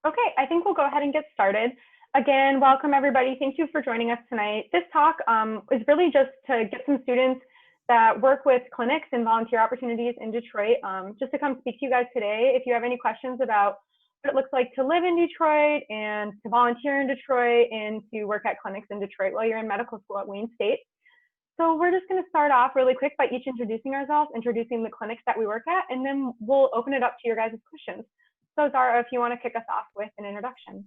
Okay, I think we'll go ahead and get started. Again, welcome everybody. Thank you for joining us tonight. This talk is really just to get some students that work with clinics and volunteer opportunities in Detroit, just to come speak to you guys today. If you have any questions about what it looks like to live in Detroit and to volunteer in Detroit and to work at clinics in Detroit while you're in medical school at Wayne State. So we're just going to start off really quick by each introducing ourselves, introducing the clinics that we work at, and then we'll open it up to your guys' questions. So Zara, if you want to kick us off with an introduction.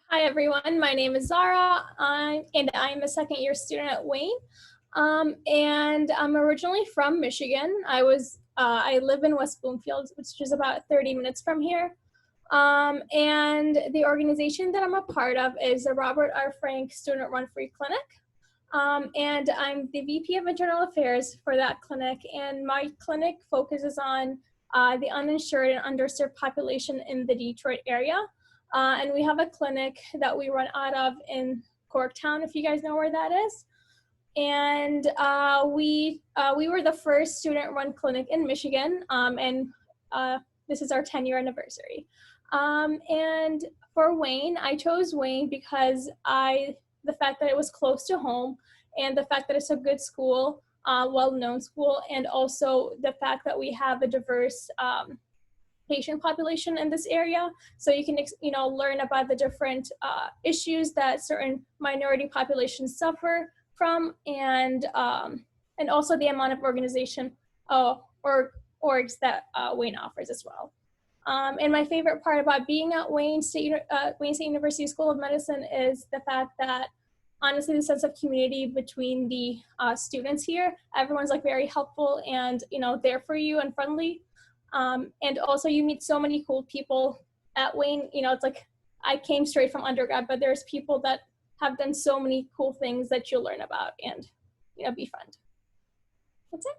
Hi everyone, my name is Zara, and I'm a second-year student at Wayne, and I'm originally from Michigan. I live in West Bloomfield, which is about 30 minutes from here, and the organization that I'm a part of is the Robert R. Frank Student-Run Free Clinic, and I'm the VP of Internal Affairs for that clinic, and my clinic focuses on the uninsured and underserved population in the Detroit area. And we have a clinic that we run out of in Corktown, if you guys know where that is. And we were the first student-run clinic in Michigan, and this is our 10-year anniversary. And for Wayne, I chose Wayne because the fact that it was close to home and the fact that it's a good school, well-known school, and also the fact that we have a diverse patient population in this area, so you can learn about the different issues that certain minority populations suffer from, and also the amount of organization orgs that Wayne offers as well. And my favorite part about being at Wayne State University School of Medicine is the fact that, honestly, the sense of community between the students here. Everyone's like very helpful and there for you and friendly. And also you meet so many cool people at Wayne. It's like I came straight from undergrad, but there's people that have done so many cool things that you'll learn about and befriend. That's it.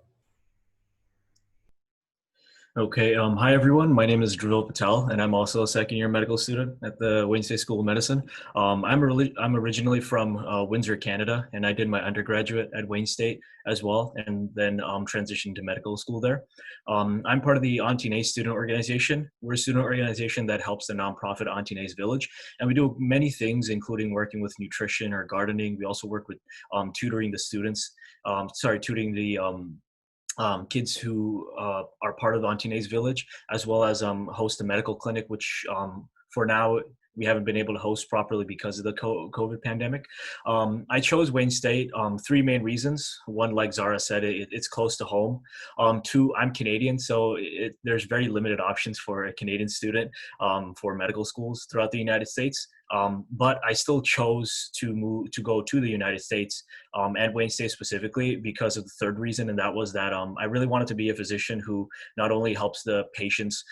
Okay, hi everyone. My name is Dhruv Patel, and I'm also a second-year medical student at the Wayne State School of Medicine. I'm originally from Windsor, Canada, and I did my undergraduate at Wayne State as well, and then transitioned to medical school there. I'm part of the Auntie Student Organization. We're a student organization that helps the nonprofit Auntie Village, and we do many things, including working with nutrition or gardening. We also work with tutoring the students, tutoring the kids who are part of the Auntie Village, as well as host a medical clinic, which for now we haven't been able to host properly because of the COVID pandemic. I chose Wayne State, 3 main reasons. 1, like Zara said, it's close to home. 2, I'm Canadian, so there's very limited options for a Canadian student for medical schools throughout the United States. But I still chose to go to the United States and Wayne State specifically because of the 3rd reason, and that was that I really wanted to be a physician who not only helps the patients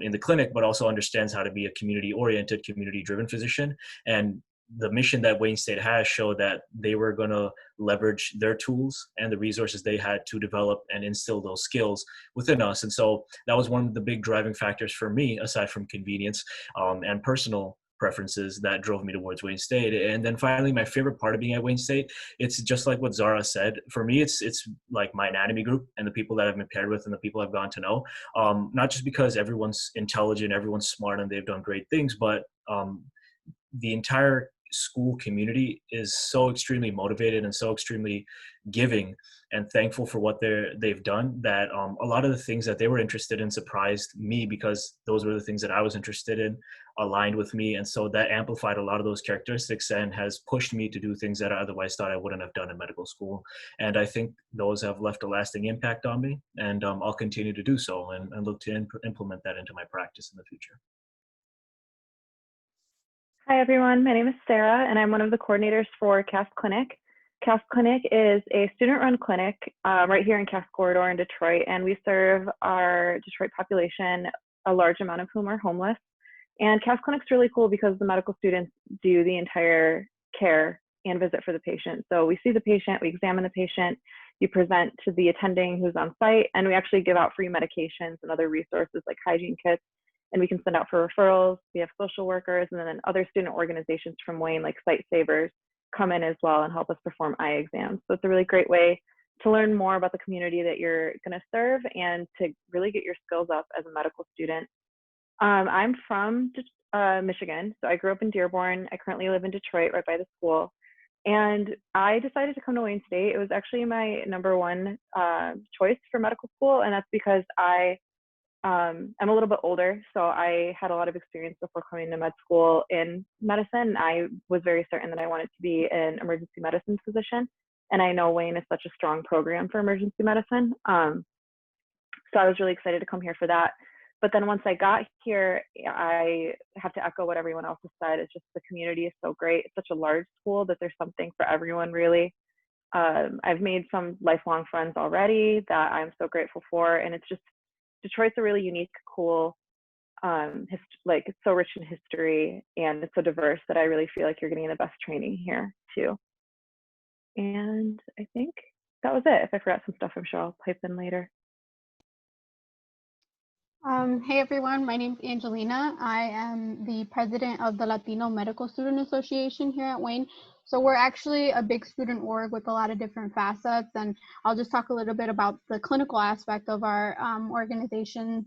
in the clinic, but also understands how to be a community-oriented, community-driven physician. And the mission that Wayne State has showed that they were going to leverage their tools and the resources they had to develop and instill those skills within us. And so that was one of the big driving factors for me, aside from convenience and personal preferences, that drove me towards Wayne State. And then finally, my favorite part of being at Wayne State, it's just like what Zara said. For me, it's like my anatomy group and the people that I've been paired with and the people I've gotten to know. Not just because everyone's intelligent, everyone's smart, and they've done great things, but the entire school community is so extremely motivated and so extremely giving and thankful for what they've done, that a lot of the things that they were interested in surprised me, because those were the things that I was interested in, aligned with me. And so that amplified a lot of those characteristics and has pushed me to do things that I otherwise thought I wouldn't have done in medical school. And I think those have left a lasting impact on me, and I'll continue to do so and look to implement that into my practice in the future. Hi everyone, my name is Sarah and I'm one of the coordinators for CAS Clinic. CAS Clinic is a student-run clinic right here in CAS Corridor in Detroit, and we serve our Detroit population, a large amount of whom are homeless. And CAS Clinic's really cool because the medical students do the entire care and visit for the patient. So we see the patient, we examine the patient, you present to the attending who's on site, and we actually give out free medications and other resources like hygiene kits. And we can send out for referrals. We have social workers, and then other student organizations from Wayne, like Sight Savers, come in as well and help us perform eye exams. So it's a really great way to learn more about the community that you're going to serve and to really get your skills up as a medical student. I'm from Michigan. So I grew up in Dearborn. I currently live in Detroit, right by the school. And I decided to come to Wayne State. It was actually my number one choice for medical school, and that's because I'm a little bit older, so I had a lot of experience before coming to med school in medicine. I was very certain that I wanted to be an emergency medicine physician, and I know Wayne is such a strong program for emergency medicine. So I was really excited to come here for that. But then once I got here, I have to echo what everyone else has said. It's just the community is so great. It's such a large school that there's something for everyone, really. I've made some lifelong friends already that I'm so grateful for. And it's just, Detroit's a really unique, cool, like it's so rich in history and it's so diverse that I really feel like you're getting the best training here too. And I think that was it. If I forgot some stuff, I'm sure I'll pipe in later. Hey everyone, my name is Angelina. I am the president of the Latino Medical Student Association here at Wayne. So we're actually a big student org with a lot of different facets, and I'll just talk a little bit about the clinical aspect of our organization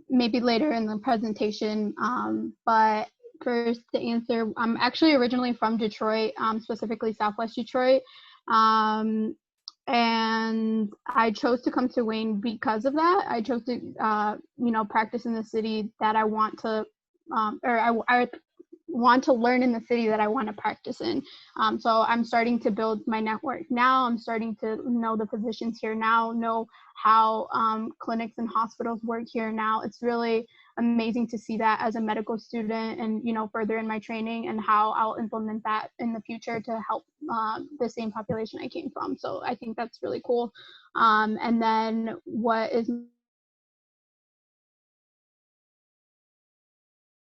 maybe later in the presentation. But first to answer, I'm actually originally from Detroit, specifically Southwest Detroit. And I chose to come to Wayne because of that. I chose to, practice in the city that I want to, I want to learn in the city that I want to practice in. So I'm starting to build my network now. I'm starting to know the physicians here now, know how clinics and hospitals work here now. It's really amazing to see that as a medical student and, further in my training and how I'll implement that in the future to help the same population I came from. So I think that's really cool. And then what is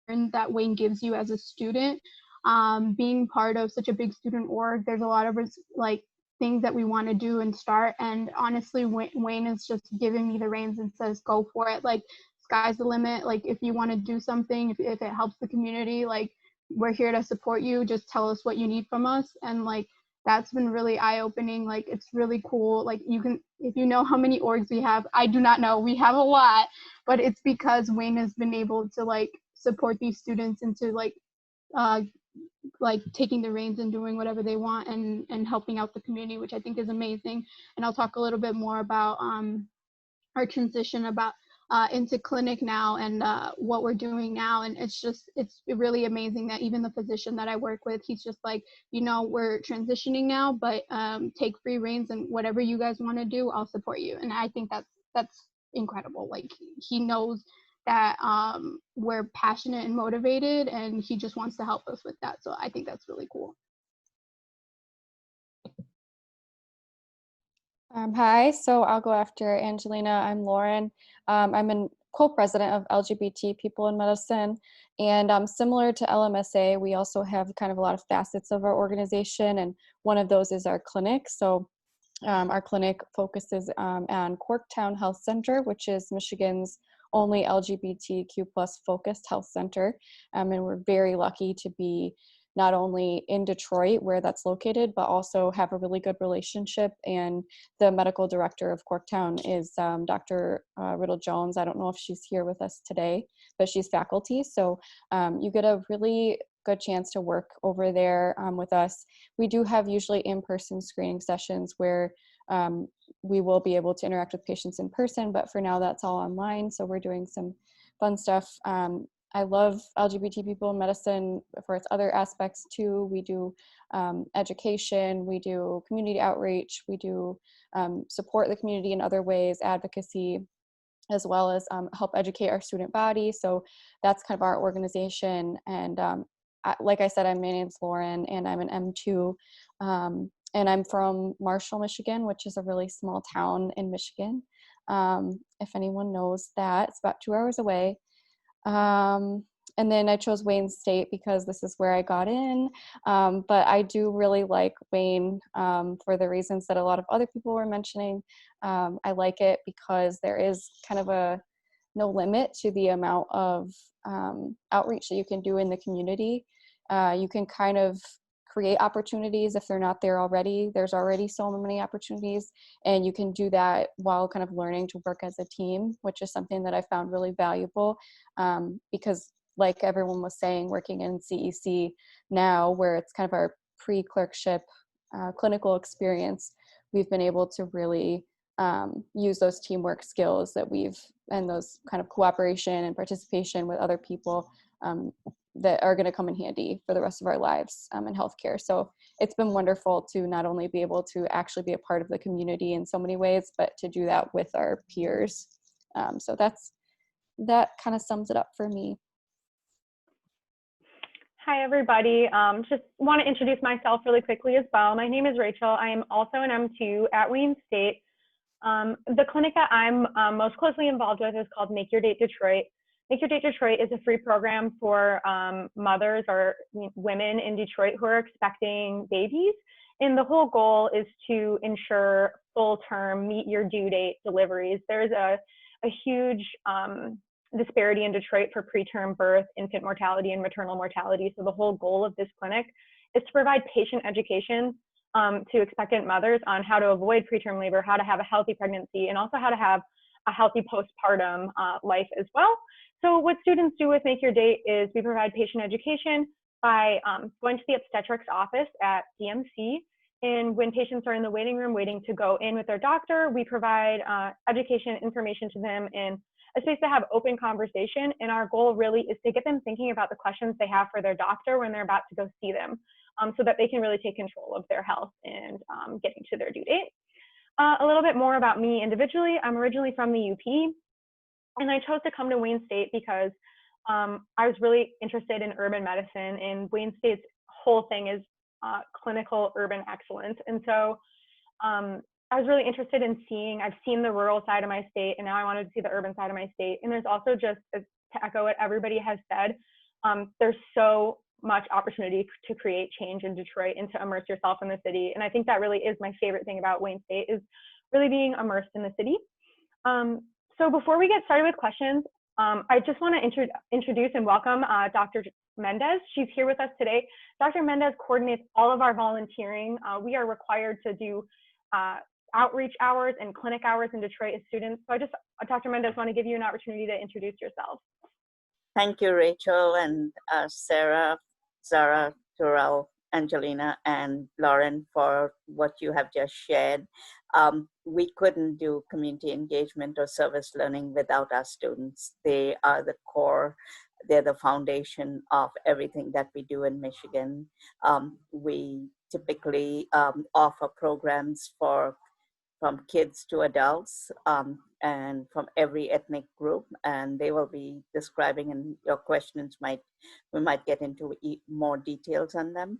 that Wayne gives you as a student, being part of such a big student org, there's a lot of things that we want to do and start, and honestly Wayne is just giving me the reins and says go for it. Like, sky's the limit. Like, if you want to do something, if it helps the community, like, we're here to support you. Just tell us what you need from us. And like, that's been really eye-opening. Like, it's really cool. Like, you can, if you know how many orgs we have, I do not know, we have a lot, but it's because Wayne has been able to like support these students into like taking the reins and doing whatever they want and helping out the community, which I think is amazing. And I'll talk a little bit more about our transition into clinic now and what we're doing now. And it's really amazing that even the physician that I work with, he's just like, we're transitioning now, but take free reins, and whatever you guys want to do, I'll support you. And I think that's incredible. Like, he knows that we're passionate and motivated, and he just wants to help us with that. So I think that's really cool. Hi, so I'll go after Angelina. I'm Lauren. I'm a co-president of LGBT People in Medicine, and similar to LMSA, we also have kind of a lot of facets of our organization, and one of those is our clinic. So our clinic focuses on Corktown Health Center, which is Michigan's only LGBTQ+ focused health center, and we're very lucky to be not only in Detroit, where that's located, but also have a really good relationship. And the medical director of Corktown is Dr. Riddle Jones. I don't know if she's here with us today, but she's faculty. So you get a really good chance to work over there with us. We do have usually in-person screening sessions where we will be able to interact with patients in person, but for now that's all online. So we're doing some fun stuff. I love LGBT People in Medicine for its other aspects too. We do education, we do community outreach, we do support the community in other ways, advocacy, as well as help educate our student body. So that's kind of our organization. And like I said, my name's Lauren, and I'm an M2, and I'm from Marshall, Michigan, which is a really small town in Michigan. If anyone knows that, it's about 2 hours away. And then I chose Wayne State because this is where I got in. But I do really like Wayne for the reasons that a lot of other people were mentioning. I like it because there is kind of no limit to the amount of outreach that you can do in the community. You can kind of create opportunities if they're not there already. There's already so many opportunities, and you can do that while kind of learning to work as a team, which is something that I found really valuable because like everyone was saying, working in CEC now, where it's kind of our pre-clerkship clinical experience, we've been able to really use those teamwork skills that and those kind of cooperation and participation with other people that are going to come in handy for the rest of our lives in healthcare. So it's been wonderful to not only be able to actually be a part of the community in so many ways, but to do that with our peers. So that kind of sums it up for me. Hi, everybody. Just want to introduce myself really quickly as well. My name is Rachel. I am also an M2 at Wayne State. The clinic that I'm most closely involved with is called Make Your Date Detroit. Make Your Date Detroit is a free program for mothers or women in Detroit who are expecting babies. And the whole goal is to ensure full-term, meet your due date deliveries. There's a huge disparity in Detroit for preterm birth, infant mortality, and maternal mortality. So the whole goal of this clinic is to provide patient education to expectant mothers on how to avoid preterm labor, how to have a healthy pregnancy, and also how to have a healthy postpartum life as well. So what students do with Make Your Date is we provide patient education by going to the obstetrics office at DMC. And when patients are in the waiting room waiting to go in with their doctor, we provide education information to them in a space to have open conversation. And our goal really is to get them thinking about the questions they have for their doctor when they're about to go see them, so that they can really take control of their health and getting to their due date. A little bit more about me individually. I'm originally from the UP, and I chose to come to Wayne State because I was really interested in urban medicine, and Wayne State's whole thing is clinical urban excellence. And so I was really interested in I've seen the rural side of my state, and now I wanted to see the urban side of my state. And there's also just, to echo what everybody has said, there's so much opportunity to create change in Detroit and to immerse yourself in the city. And I think that really is my favorite thing about Wayne State, is really being immersed in the city. So before we get started with questions, I just want to introduce and welcome Dr. Mendez. She's here with us today. Dr. Mendez coordinates all of our volunteering. We are required to do outreach hours and clinic hours in Detroit as students. So Dr. Mendez, want to give you an opportunity to introduce yourself. Thank you, Rachel and Sarah, Zara, Turel, Angelina, and Lauren for what you have just shared. We couldn't do community engagement or service learning without our students. They are the core. They're the foundation of everything that we do in Michigan. We typically offer programs from kids to adults and from every ethnic group, and they will be describing, and your questions we might get into more details on them.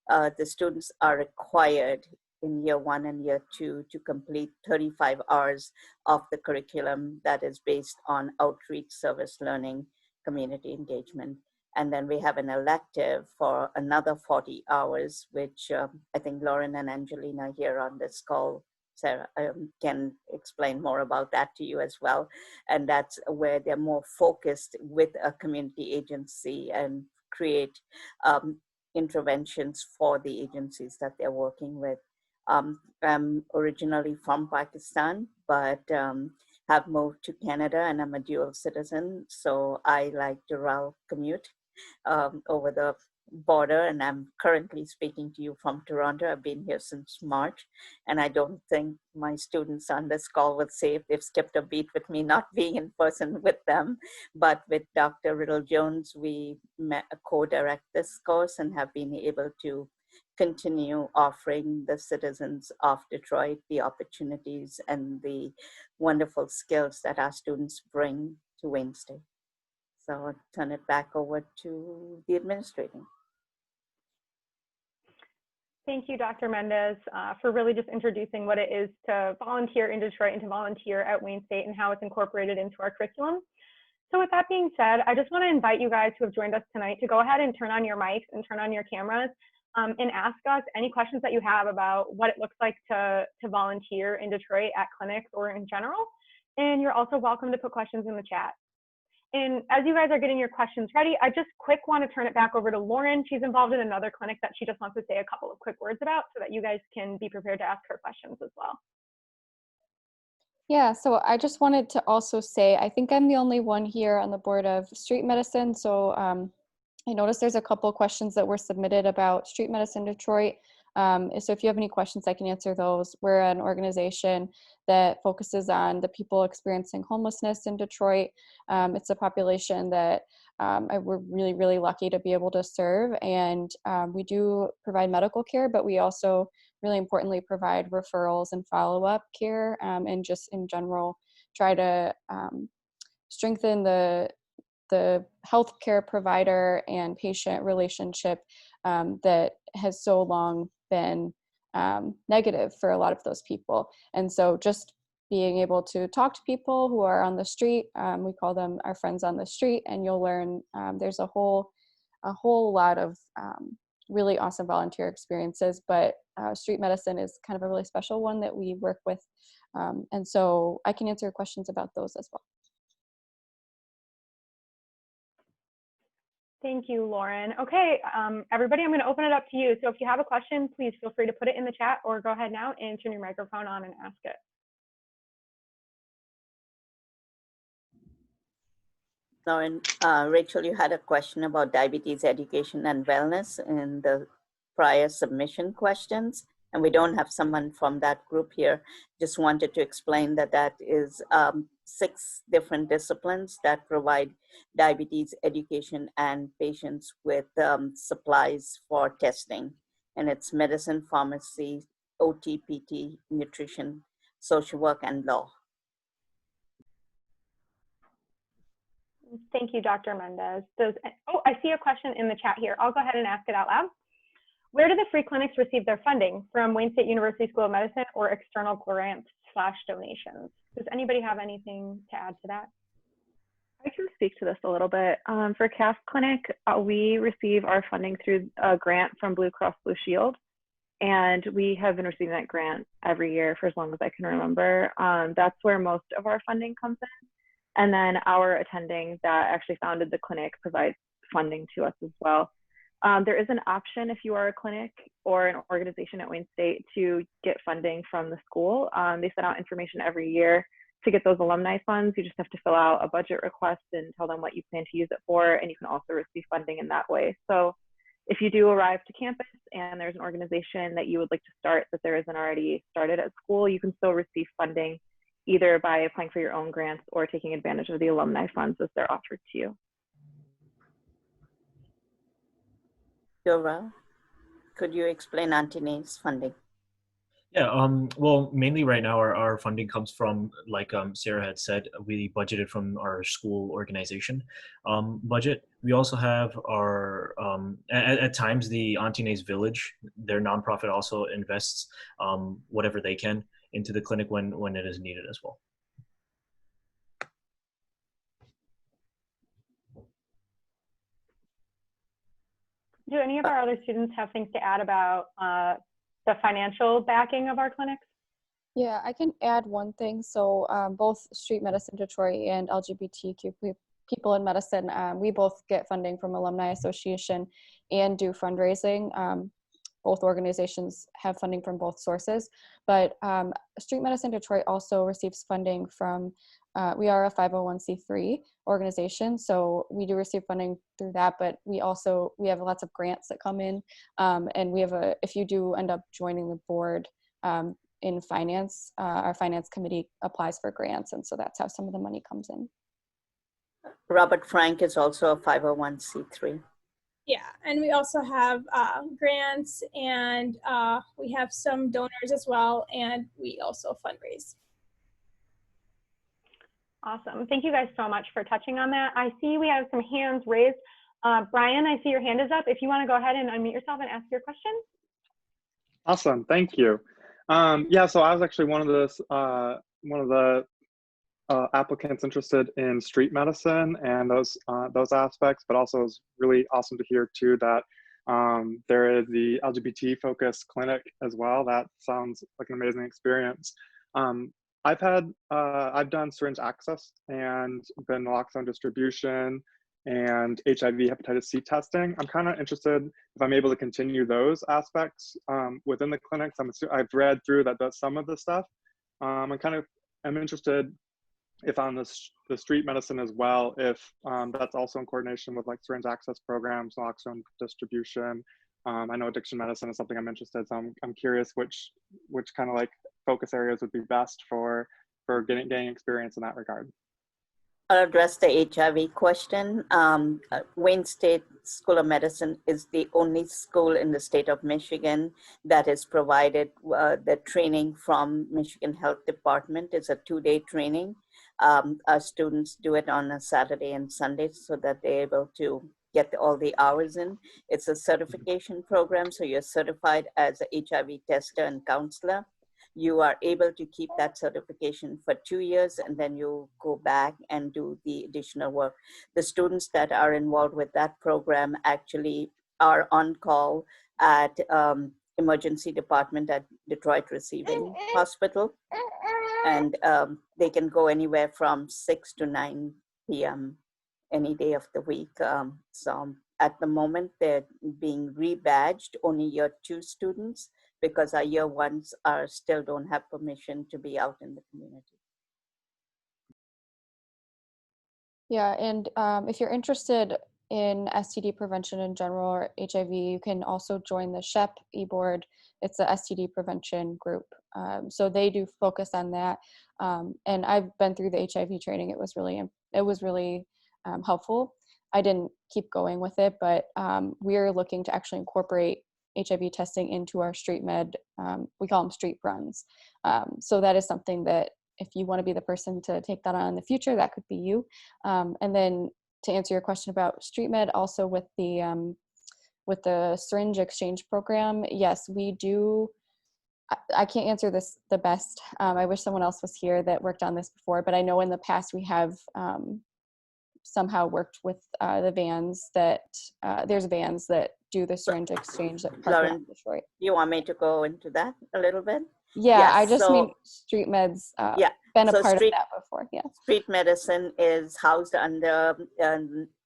The students are required in year 1 and year 2 to complete 35 hours of the curriculum that is based on outreach, service learning, community engagement. And then we have an elective for another 40 hours, which I think Lauren and Angelina here on this call, Sarah, can explain more about that to you as well. And that's where they're more focused with a community agency and create interventions for the agencies that they're working with. I'm originally from Pakistan, but have moved to Canada, and I'm a dual citizen. So I like to commute over the border, and I'm currently speaking to you from Toronto. I've been here since March, and I don't think my students on this call would say if they've skipped a beat with me not being in person with them. But with Dr. Riddle Jones, we co-direct this course and have been able to continue offering the citizens of Detroit the opportunities and the wonderful skills that our students bring to Wayne State. So I'll turn it back over to the administrating. Thank you, Dr. Mendez, for really just introducing what it is to volunteer in Detroit and to volunteer at Wayne State and how it's incorporated into our curriculum. So with that being said, I just want to invite you guys who have joined us tonight to go ahead and turn on your mics and turn on your cameras and ask us any questions that you have about what it looks like to volunteer in Detroit at clinics or in general. And you're also welcome to put questions in the chat. And as you guys are getting your questions ready, I just want to turn it back over to Lauren. She's involved in another clinic that she just wants to say a couple of quick words about so that you guys can be prepared to ask her questions as well. Yeah, so I just wanted to also say, I think I'm the only one here on the board of street medicine. So I noticed there's a couple questions that were submitted about street medicine Detroit. So if you have any questions, I can answer those. We're an organization that focuses on the people experiencing homelessness in Detroit. It's a population that we're really, really lucky to be able to serve. And we do provide medical care, but we also really importantly provide referrals and follow-up care, and just in general try to strengthen the healthcare provider and patient relationship that has so long been negative for a lot of those people. And so just being able to talk to people who are on the street, we call them our friends on the street, and you'll learn there's a whole lot of really awesome volunteer experiences, but street medicine is kind of a really special one that we work with. And so I can answer questions about those as well. Thank you, Lauren. Okay, everybody, I'm going to open it up to you. So if you have a question, please feel free to put it in the chat or go ahead now and turn your microphone on and ask it. Lauren, Rachel, you had a question about diabetes education and wellness in the prior submission questions, and we don't have someone from that group here. Just wanted to explain that that is 6 different disciplines that provide diabetes education and patients with supplies for testing. And it's medicine, pharmacy, OT, PT, nutrition, social work, and law. Thank you, Dr. Mendez. Oh, I see a question in the chat here. I'll go ahead and ask it out loud. Where do the free clinics receive their funding? From Wayne State University School of Medicine or external grants/donations? Does anybody have anything to add to that? I can speak to this a little bit. For Cass Clinic, we receive our funding through a grant from Blue Cross Blue Shield. And we have been receiving that grant every year for as long as I can remember. That's where most of our funding comes in. And then our attending that actually founded the clinic provides funding to us as well. There is an option if you are a clinic or an organization at Wayne State to get funding from the school. They send out information every year to get those alumni funds. You just have to fill out a budget request and tell them what you plan to use it for, and you can also receive funding in that way. So if you do arrive to campus and there's an organization that you would like to start that there isn't already started at school, you can still receive funding either by applying for your own grants or taking advantage of the alumni funds as they're offered to you. Dora, could you explain Antony's funding? Yeah, well, mainly right now our funding comes from, like Sarah had said, we budgeted from our school organization budget. We also have our, at times the Antinez Village, their nonprofit also invests whatever they can into the clinic when it is needed as well. Do any of our other students have things to add about the financial backing of our clinics? Yeah, I can add one thing. So both Street Medicine Detroit and LGBTQ People in Medicine, we both get funding from Alumni Association and do fundraising. Both organizations have funding from both sources, but Street Medicine Detroit also receives funding from, we are a 501c3 organization, so we do receive funding through that, but we have lots of grants that come in, and we have if you do end up joining the board in finance, our finance committee applies for grants, and so that's how some of the money comes in. Robert Frank is also a 501c3. Yeah, and we also have grants, and we have some donors as well, and we also fundraise. Awesome. Thank you guys so much for touching on that. I see we have some hands raised. Brian, I see your hand is up. If you want to go ahead and unmute yourself and ask your question. Awesome. Thank you. Yeah, so I was actually one of the applicants interested in street medicine and those aspects, but also it's really awesome to hear too that there is the LGBT focused clinic as well. That sounds like an amazing experience. I've done syringe access and been naloxone distribution and HIV hepatitis C testing. I'm kind of interested if I'm able to continue those aspects within the clinics. I've read through that some of the stuff. I'm kind of am interested if on the street medicine as well, if that's also in coordination with like syringe access programs, naloxone distribution. I know addiction medicine is something I'm interested in, so I'm curious which kind of like focus areas would be best for getting experience in that regard. I'll address the HIV question. Wayne State School of Medicine is the only school in the state of Michigan that is provided the training from Michigan Health Department. It's a 2-day training. Our students do it on a Saturday and Sunday so that they're able to get all the hours in. It's a certification program, so you're certified as a HIV tester and counselor. You are able to keep that certification for 2 years, and then you go back and do the additional work. The students that are involved with that program actually are on call at emergency department at Detroit Receiving Hospital. And they can go anywhere from 6 to 9 p.m. any day of the week. So at the moment, they're being rebadged, only year 2 students, because our year 1s still don't have permission to be out in the community. Yeah, and if you're interested in STD prevention in general or HIV, you can also join the SHEP e-board. It's the STD prevention group. So they do focus on that. And I've been through the HIV training. It was really helpful. I didn't keep going with it, but we're looking to actually incorporate HIV testing into our street med. We call them street runs. So that is something that if you want to be the person to take that on in the future, that could be you. And then to answer your question about street med, also with the syringe exchange program, yes, we do. I can't answer this the best. I wish someone else was here that worked on this before, but I know in the past we have somehow worked with the vans that, there's vans that do the syringe exchange that park around Detroit. You want me to go into that a little bit? Yeah, yes, I just mean street meds, been a part of that before, yeah. Street medicine is housed under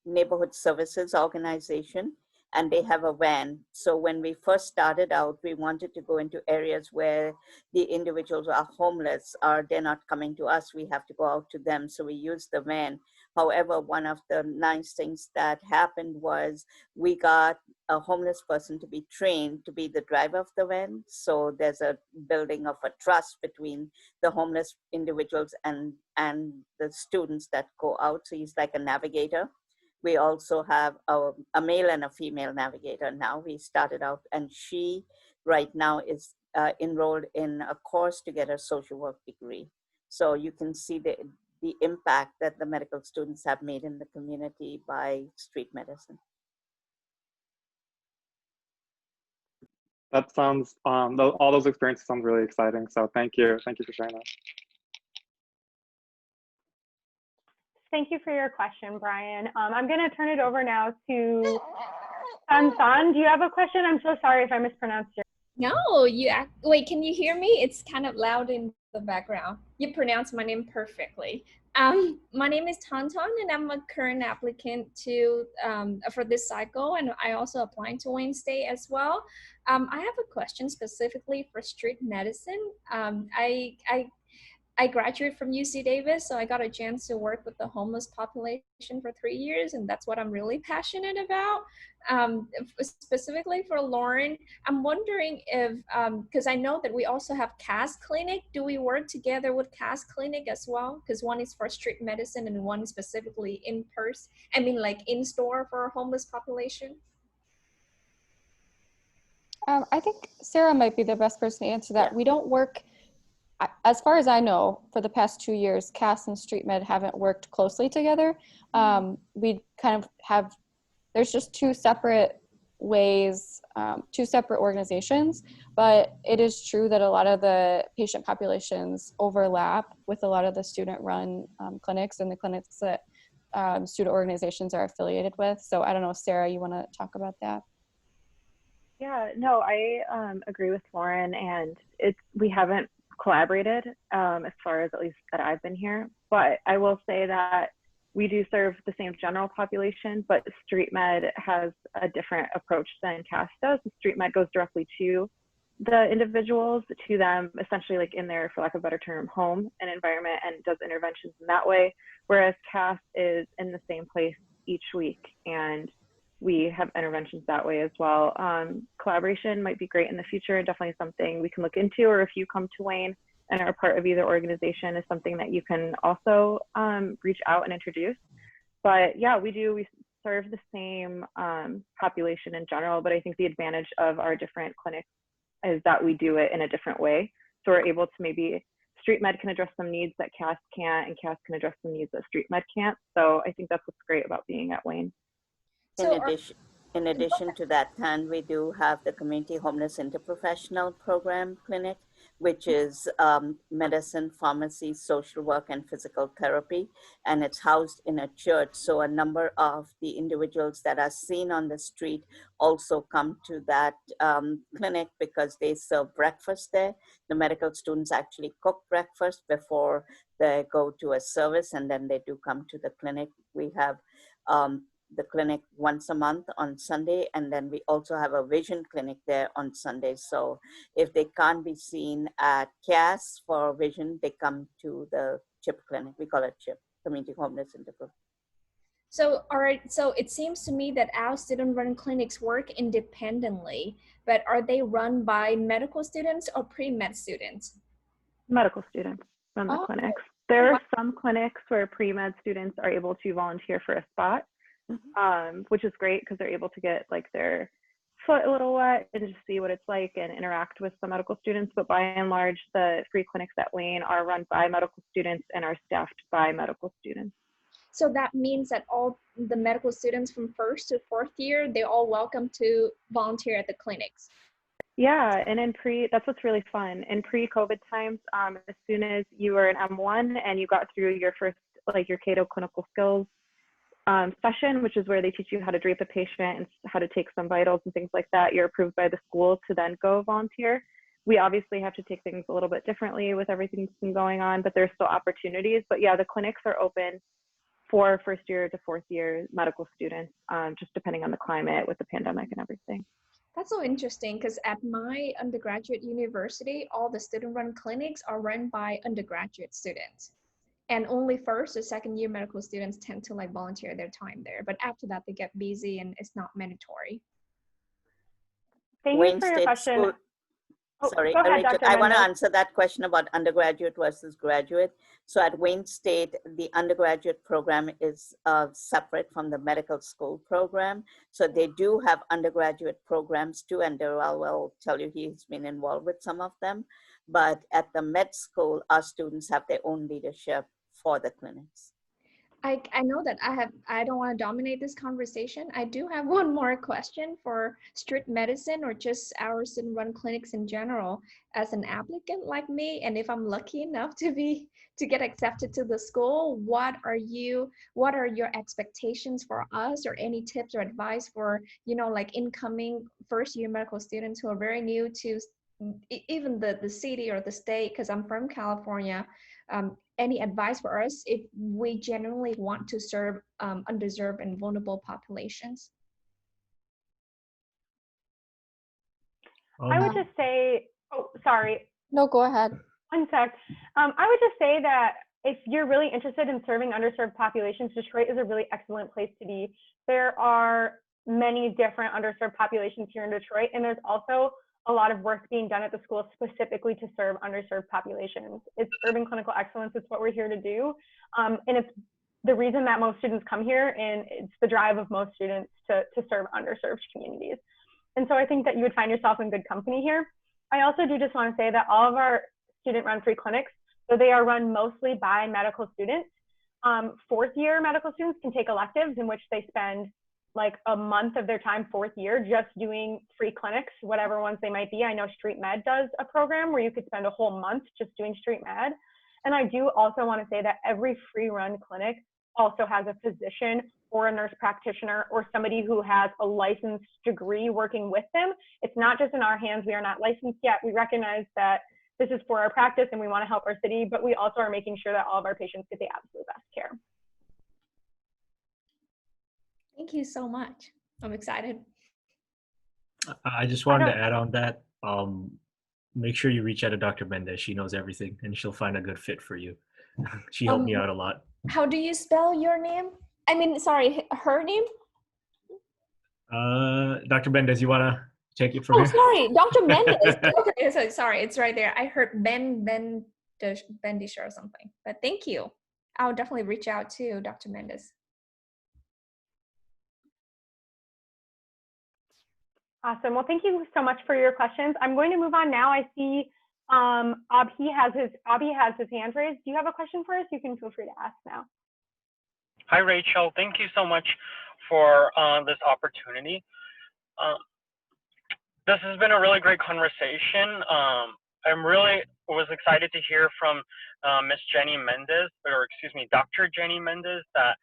Neighborhood Services Organization, and they have a van. So when we first started out, we wanted to go into areas where the individuals are homeless, or they're not coming to us, we have to go out to them. So we used the van. However, one of the nice things that happened was we got a homeless person to be trained to be the driver of the van. So there's a building of a trust between the homeless individuals and the students that go out. So he's like a navigator. We also have a male and a female navigator now. We started out, and she right now is enrolled in a course to get a social work degree. So you can see the impact that the medical students have made in the community by street medicine. That sounds, all those experiences sound really exciting. So thank you for sharing that. Thank you for your question, Brian. I'm going to turn it over now to San. Do you have a question? I'm so sorry if I mispronounced your No, wait, can you hear me? It's kind of loud in the background. You pronounced my name perfectly. My name is Tantan, and I'm a current applicant for this cycle, and I also applied to Wayne State as well. I have a question specifically for street medicine. I graduated from UC Davis, so I got a chance to work with the homeless population for 3 years, and that's what I'm really passionate about. Specifically for Lauren, I'm wondering if, because I know that we also have CAS Clinic, do we work together with CAS Clinic as well? Because one is for street medicine and one is specifically in person, like in store for a homeless population. I think Sarah might be the best person to answer that. Yeah. We don't work, as far as I know, for the past 2 years, CAS and Street Med haven't worked closely together. We kind of have, there's just two separate ways, two separate organizations, but it is true that a lot of the patient populations overlap with a lot of the student-run clinics and the clinics that student organizations are affiliated with. So I don't know, Sarah, you want to talk about that? Yeah, no, I agree with Lauren, and we haven't collaborated as far as at least that I've been here, but I will say that we do serve the same general population, but Street Med has a different approach than CAS does. Street Med goes directly to the individuals to them, essentially like in their, for lack of a better term, home and environment, and does interventions in that way. Whereas CAS is in the same place each week, and we have interventions that way as well. Collaboration might be great in the future, and definitely something we can look into, or if you come to Wayne and are part of either organization, is something that you can also reach out and introduce. But yeah, we serve the same population in general, but I think the advantage of our different clinics is that we do it in a different way. So we're able to maybe, street med can address some needs that CAS can't, and CAS can address some needs that street med can't. So I think that's what's great about being at Wayne. In addition to that, and we do have the Community Homeless Interprofessional Program Clinic, which is medicine, pharmacy, social work, and physical therapy, and it's housed in a church. So a number of the individuals that are seen on the street also come to that clinic because they serve breakfast there. The medical students actually cook breakfast before they go to a service, and then they do come to the clinic. We have the clinic once a month on Sunday, and then we also have a vision clinic there on Sunday. So if they can't be seen at CAS for vision, they come to the CHIP clinic. We call it CHIP, Community Homeless Interprofessional. So, all right, so it seems to me that our student-run clinics work independently, but are they run by medical students or pre-med students? Medical students run the clinics. There are some clinics where pre-med students are able to volunteer for a spot, which is great because they're able to get like their foot a little wet and just see what it's like and interact with the medical students. But by and large, the free clinics at Wayne are run by medical students and are staffed by medical students. So that means that all the medical students from first to fourth year, they're all welcome to volunteer at the clinics. Yeah, and that's what's really fun. In pre-COVID times, as soon as you were an M1 and you got through your first, like your Cato clinical skills session, which is where they teach you how to drape a patient and how to take some vitals and things like that, you're approved by the school to then go volunteer. We obviously have to take things a little bit differently with everything that's been going on, but there's still opportunities. But yeah, the clinics are open for first year to fourth year medical students, just depending on the climate with the pandemic and everything. That's so interesting because at my undergraduate university, all the student-run clinics are run by undergraduate students. And only first or second year medical students tend to like volunteer their time there. But after that, they get busy and it's not mandatory. Thank you for your question. Sorry, go ahead, Dr. I want to answer that question about undergraduate versus graduate. So at Wayne State, the undergraduate program is separate from the medical school program. So they do have undergraduate programs too, and Darrell will tell you he's been involved with some of them. But at the med school, our students have their own leadership for the clinics. I know that I don't want to dominate this conversation. I do have one more question for street medicine or just our student-run clinics in general. As an applicant like me, and if I'm lucky enough to get accepted to the school, what are your expectations for us, or any tips or advice for, like incoming first-year medical students who are very new to even the city or the state, because I'm from California. Any advice for us if we genuinely want to serve underserved and vulnerable populations? I would just say, sorry. No, go ahead. One sec. I would just say that if you're really interested in serving underserved populations, Detroit is a really excellent place to be. There are many different underserved populations here in Detroit, and there's also a lot of work being done at the school specifically to serve underserved populations. It's urban clinical excellence. It's what we're here to do. And it's the reason that most students come here, and it's the drive of most students to serve underserved communities. And so I think that you would find yourself in good company here. I also do just want to say that all of our student-run free clinics, so they are run mostly by medical students. Fourth year medical students can take electives in which they spend like a month of their time fourth year just doing free clinics, whatever ones they might be. I know Street Med does a program where you could spend a whole month just doing Street Med. And I do also want to say that every free run clinic also has a physician or a nurse practitioner or somebody who has a licensed degree working with them. It's not just in our hands. We are not licensed yet. We recognize that this is for our practice and we want to help our city, but we also are making sure that all of our patients get the absolute best care. Thank you so much. I'm excited. I just wanted to add on that. make sure you reach out to Dr. Mendez. She knows everything and she'll find a good fit for you. She helped me out a lot. How do you spell your name? I mean, sorry, her name? Dr. Mendez, you want to take it from Oh, here? sorry, Dr. Mendez. Okay, sorry, it's right there. I heard Bendisha or something, but thank you. I'll definitely reach out to Dr. Mendez. Awesome. Well, thank you so much for your questions. I'm going to move on now. I see Abhi has his hand raised. Do you have a question for us? You can feel free to ask now. Hi, Rachel. Thank you so much for this opportunity. This has been a really great conversation. Was excited to hear from Miss Jenny Mendez, or excuse me, Dr. Jenny Mendez, that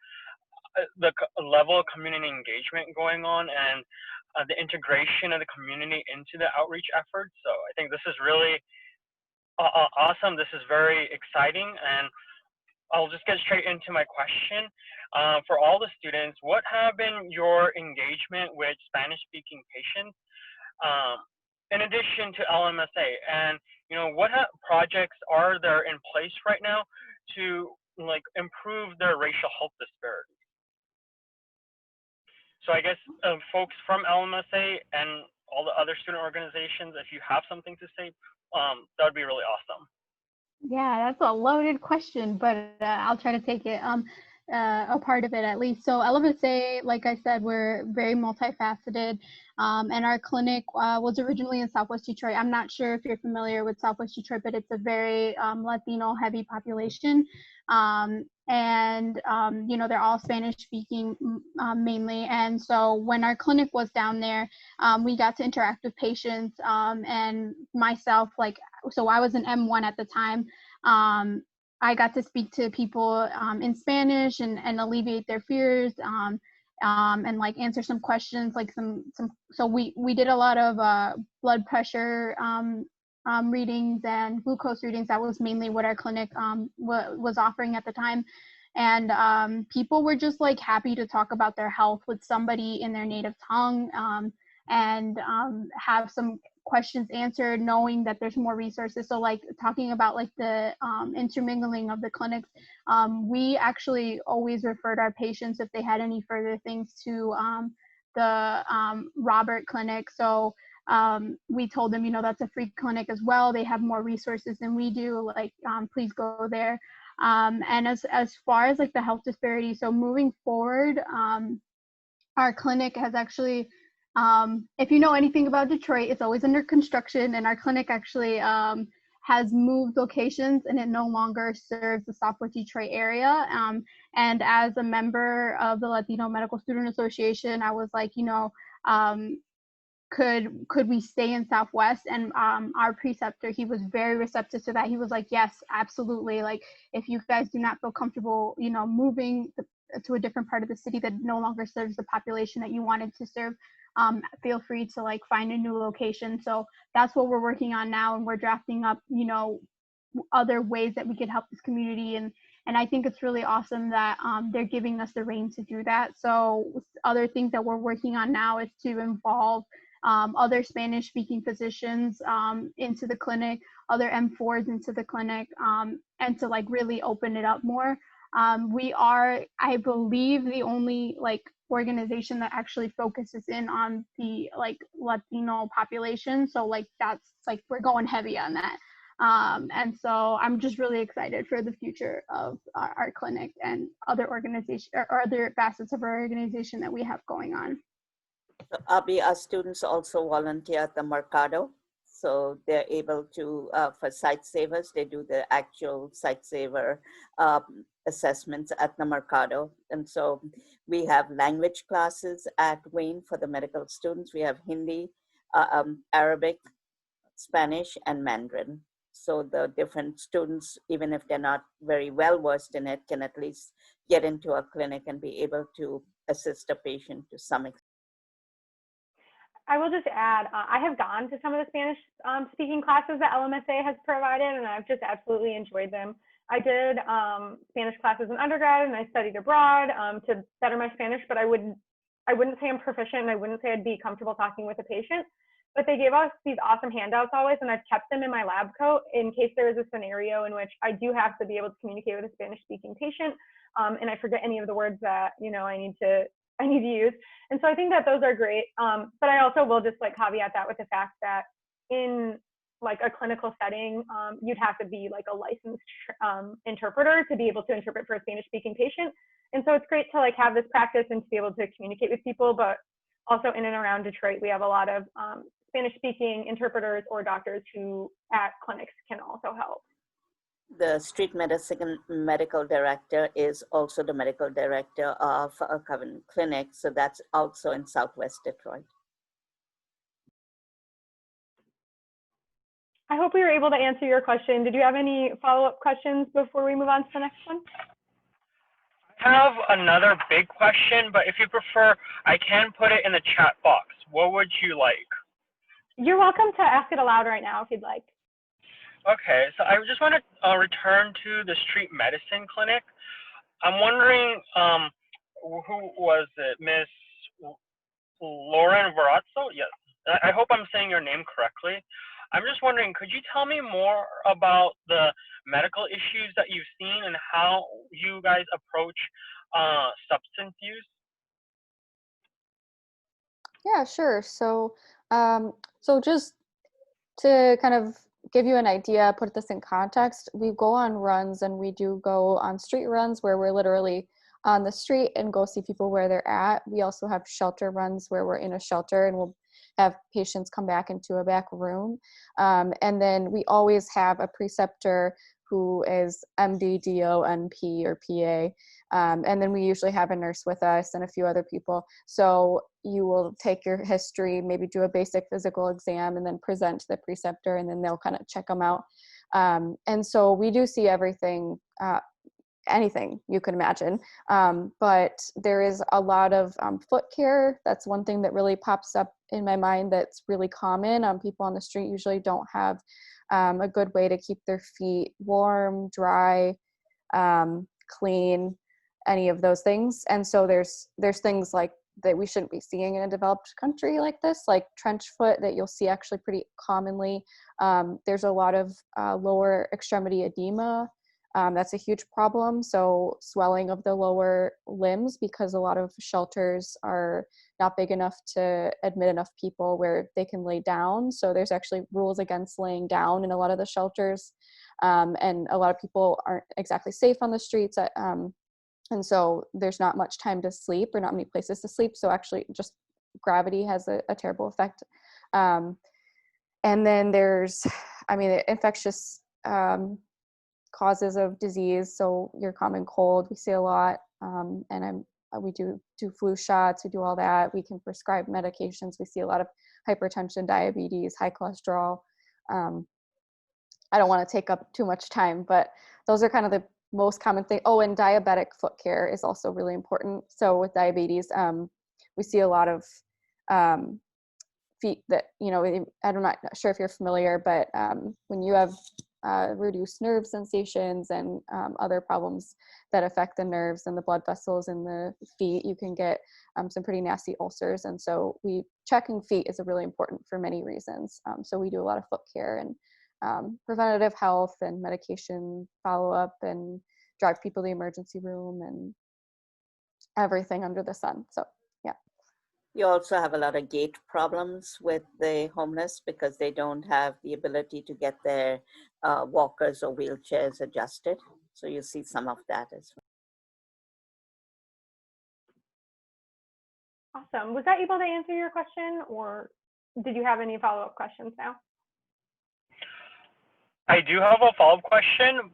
the level of community engagement going on and the integration of the community into the outreach efforts. So I think this is really awesome. This is very exciting, and I'll just get straight into my question. For all the students, what have been your engagement with Spanish-speaking patients in addition to LMSA? And what projects are there in place right now to improve their racial health disparities? So I guess folks from LMSA and all the other student organizations, if you have something to say, that would be really awesome. Yeah, that's a loaded question, but I'll try to take it, a part of it at least. So LMSA, like I said, we're very multifaceted, and our clinic was originally in Southwest Detroit. I'm not sure if you're familiar with Southwest Detroit, but it's a very Latino heavy population. They're all Spanish speaking mainly. And so when our clinic was down there, we got to interact with patients, and myself, so I was an M1 at the time. I got to speak to people in Spanish and alleviate their fears, and answer some questions, so we did a lot of blood pressure readings and glucose readings. That was mainly what our clinic was offering at the time. And people were just happy to talk about their health with somebody in their native tongue, and have some questions answered, knowing that there's more resources. So talking about the intermingling of the clinics, we actually always referred our patients, if they had any further things, to the Robert Clinic. So we told them, that's a free clinic as well. They have more resources than we do. Please go there. And as far as the health disparity, so moving forward, our clinic has actually, if you know anything about Detroit, it's always under construction, and our clinic actually has moved locations, and it no longer serves the Southwest Detroit area. And as a member of the Latino Medical Student Association, I was could we stay in Southwest? And our preceptor, he was very receptive to that. He was like, yes, absolutely. If you guys do not feel comfortable, moving to a different part of the city that no longer serves the population that you wanted to serve, feel free to find a new location. So that's what we're working on now, and we're drafting up, other ways that we could help this community. And I think it's really awesome that they're giving us the reign to do that. So other things that we're working on now is to involve other Spanish speaking physicians into the clinic, other M4s into the clinic, and to really open it up more. We are, I believe, the only organization that actually focuses in on the Latino population. So that's we're going heavy on that. And so I'm just really excited for the future of our clinic and other organizations or other facets of our organization that we have going on. So Abhi, our students also volunteer at the Mercado. So they're able to, for site savers, they do the actual site saver assessments at the Mercado. And so we have language classes at Wayne for the medical students. We have Hindi, Arabic, Spanish, and Mandarin. So the different students, even if they're not very well versed in it, can at least get into a clinic and be able to assist a patient to some extent. I will just add, I have gone to some of the Spanish speaking classes that LMSA has provided, and I've just absolutely enjoyed them. I did Spanish classes in undergrad, and I studied abroad to better my Spanish, but I wouldn't say I'm proficient, and I wouldn't say I'd be comfortable talking with a patient. but they gave us these awesome handouts always, and I've kept them in my lab coat in case there is a scenario in which I do have to be able to communicate with a Spanish-speaking patient, and I forget any of the words that, you know, I need to use. And so I think that those are great. But I also will just like caveat that with the fact that in like a clinical setting, you'd have to be like a licensed interpreter to be able to interpret for a Spanish-speaking patient. And so it's great to like have this practice and to be able to communicate with people, but also in and around Detroit, we have a lot of Spanish-speaking interpreters or doctors who at clinics can also help. The street medicine medical director is also the medical director of a Covenant Clinic, so that's also in Southwest Detroit. I hope we were able to answer your question. Did you have any follow-up questions before we move on to the next one? I have another big question, but if you prefer, I can put it in the chat box. What would you like? You're welcome to ask it aloud right now if you'd like. Okay, so I just want to return to the street medicine clinic. I'm wondering, who was it? Miss Lauren Varazzo? Yes, I hope I'm saying your name correctly. I'm just wondering, could you tell me more about the medical issues that you've seen and how you guys approach substance use? Yeah, sure. So, so just to kind of give you an idea, put this in context, we go on runs and we do go on street runs where we're literally on the street and go see people where they're at. We also have shelter runs where we're in a shelter and we'll have patients come back into a back room. And then we always have a preceptor who is MD, DO, NP, or PA. And then we usually have a nurse with us and a few other people. So you will take your history, maybe do a basic physical exam, and then present to the preceptor, and then they'll kind of check them out. And so we do see everything, anything you can imagine. But there is a lot of foot care. That's one thing that really pops up in my mind that's really common. People on the street usually don't have a good way to keep their feet warm, dry, clean, any of those things. And so there's things like that we shouldn't be seeing in a developed country like this, like trench foot that you'll see actually pretty commonly. There's a lot of lower extremity edema. That's a huge problem. So swelling of the lower limbs, because a lot of shelters are not big enough to admit enough people where they can lay down. So there's actually rules against laying down in a lot of the shelters. And a lot of people aren't exactly safe on the streets. And so there's not much time to sleep or not many places to sleep. So actually just gravity has a terrible effect. And then there's, infectious causes of disease. So your common cold, we see a lot. And we do flu shots, we do all that. We can prescribe medications. We see a lot of hypertension, diabetes, high cholesterol. I don't want to take up too much time, but those are kind of the most common thing. Oh, and diabetic foot care is also really important. So with diabetes, we see a lot of feet that, I'm not sure if you're familiar, but when you have reduced nerve sensations and other problems that affect the nerves and the blood vessels in the feet, you can get some pretty nasty ulcers. And so checking feet is really important for many reasons. So we do a lot of foot care and preventative health and medication follow-up and drive people to the emergency room and everything under the sun. So yeah. You also have a lot of gait problems with the homeless because they don't have the ability to get their walkers or wheelchairs adjusted. So you see some of that as well. Awesome. Was that able to answer your question, or did you have any follow-up questions now? I do have a follow-up question.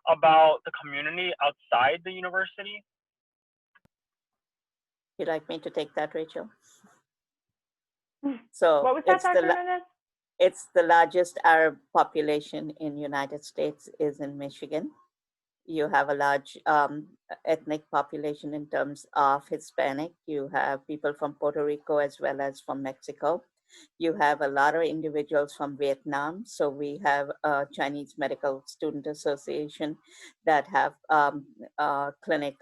About the community outside the university. You'd like me to take that, Rachel? So what was that, Dr. Mendez? It's the largest Arab population in the United States is in Michigan. You have a large ethnic population in terms of Hispanic. You have people from Puerto Rico as well as from Mexico. You have a lot of individuals from Vietnam. So we have a Chinese Medical Student Association that have a clinic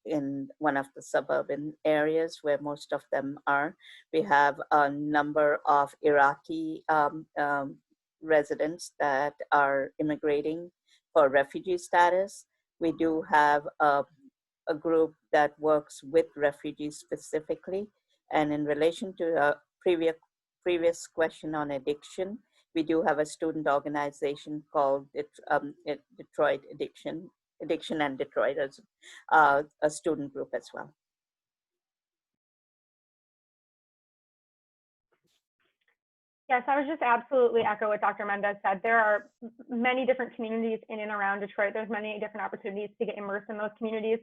in one of the suburban areas where most of them are. We have a number of Iraqi residents that are immigrating for refugee status. We do have a group that works with refugees specifically. And in relation to a previous question on addiction, we do have a student organization called Detroit Addiction and Detroit as a student group as well. Yes, I would just absolutely echo what Dr. Mendez said. There are many different communities in and around Detroit. There's many different opportunities to get immersed in those communities.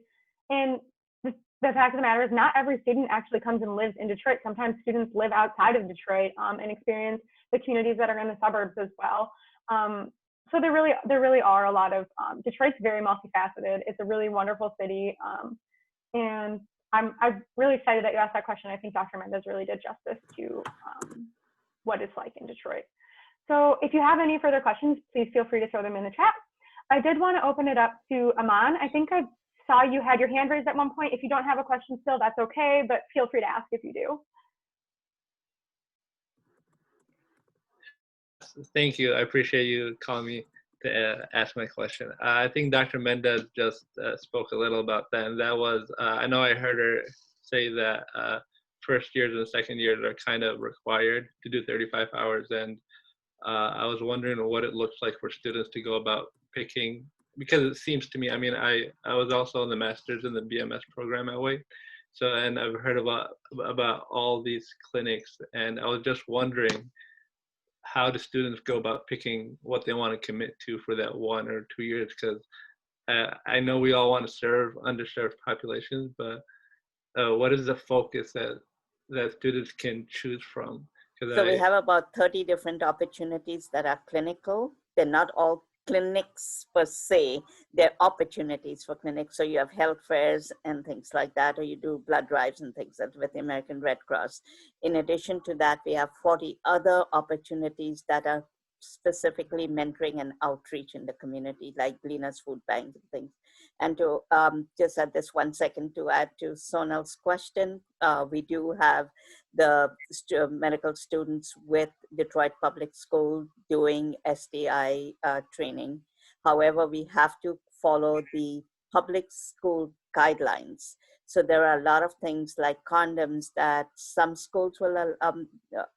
And the fact of the matter is not every student actually comes and lives in Detroit. Sometimes students live outside of Detroit and experience the communities that are in the suburbs as well. So there really are a lot of, Detroit's very multifaceted. It's a really wonderful city. And I'm really excited that you asked that question. I think Dr. Mendez really did justice to what it's like in Detroit. So if you have any further questions, please feel free to throw them in the chat. I did want to open it up to Aman. I think I saw you had your hand raised at one point. If you don't have a question still, that's okay, but feel free to ask if you do. Thank you. I appreciate you calling me to ask my question. I think Dr. Mendez just spoke a little about that, and that was, I know I heard her say that first years and second years are kind of required to do 35 hours. And I was wondering what it looks like for students to go about picking, because it seems to me, I mean, I was also in the master's in the BMS program at Wake. So, and I've heard about all these clinics, and I was just wondering, how do students go about picking what they want to commit to for that 1 or 2 years? Because I know we all want to serve underserved populations, but what is the focus that students can choose from? So we have about 30 different opportunities that are clinical. They're not all clinics per se, they're opportunities for clinics. So you have health fairs and things like that, or you do blood drives and things like that with the American Red Cross. In addition to that, we have 40 other opportunities that are specifically mentoring and outreach in the community, like Gleaners Food Bank and things. And to just at this 1 second to add to Sonal's question, we do have the medical students with Detroit Public School doing STI training. However, we have to follow the public school guidelines. So there are a lot of things like condoms that some schools will,